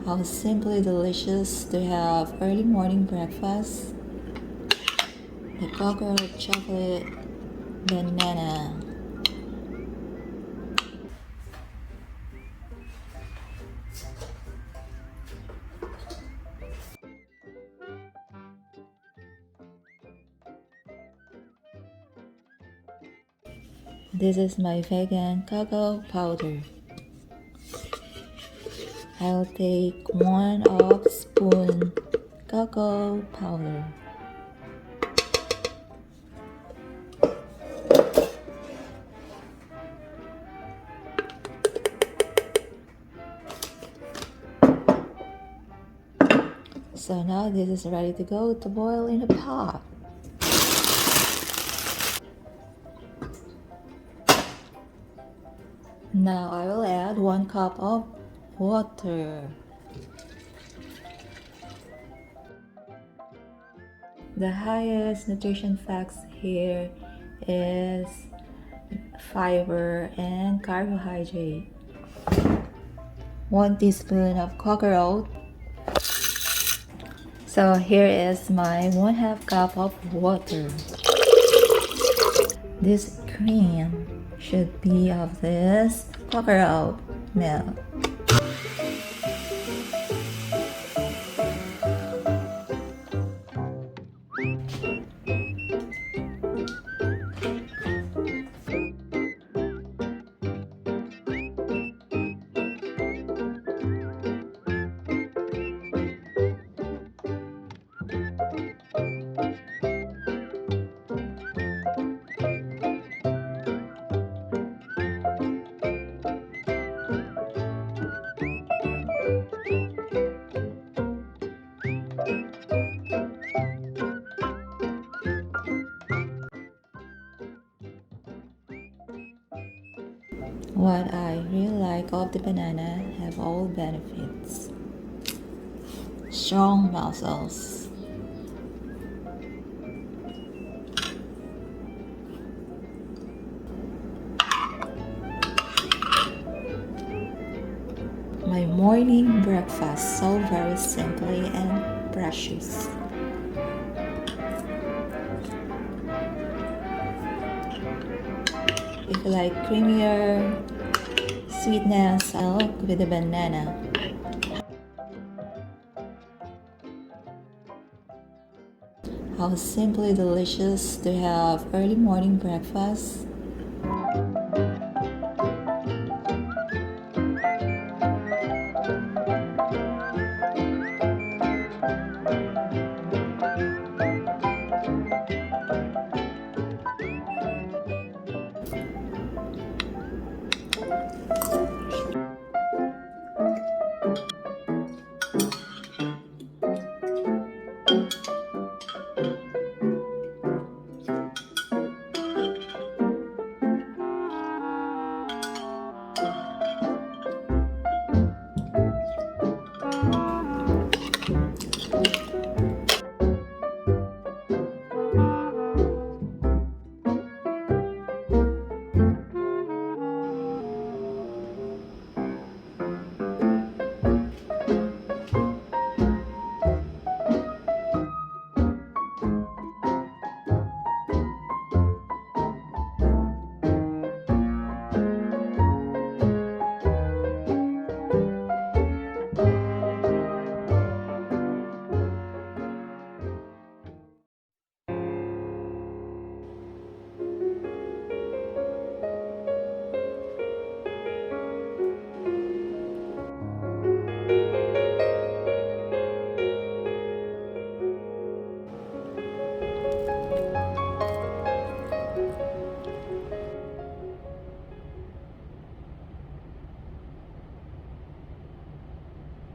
How simply delicious to have early morning breakfast. The cocoa chocolate banana. This is my vegan cocoa powder. I'll take 1/2 spoon cocoa powder. So now this is ready to go to boil in a pot. Now I will add 1 cup of water. The highest nutrition facts here is fiber and carbohydrate. 1 teaspoon of cocoa. So here is my 1/2 cup of water. This cream should be of this cocoa milk. What I really like of the banana have all benefits. Strong muscles. My morning breakfast so very simply and precious. If you like creamier sweetness, milk with the banana. How simply delicious to have early morning breakfast.